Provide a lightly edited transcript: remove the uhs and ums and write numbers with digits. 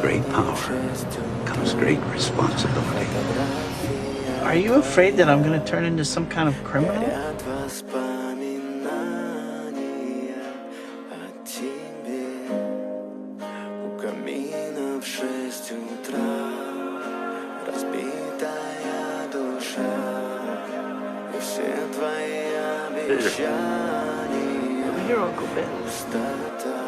great power comes great responsibility. Are you afraid that I'm gonna turn into some kind of criminal? Горят воспоминания о тебе. У камина в 6 утра разбитая душа. И все твои обещания Over here, Uncle Ben. пустота.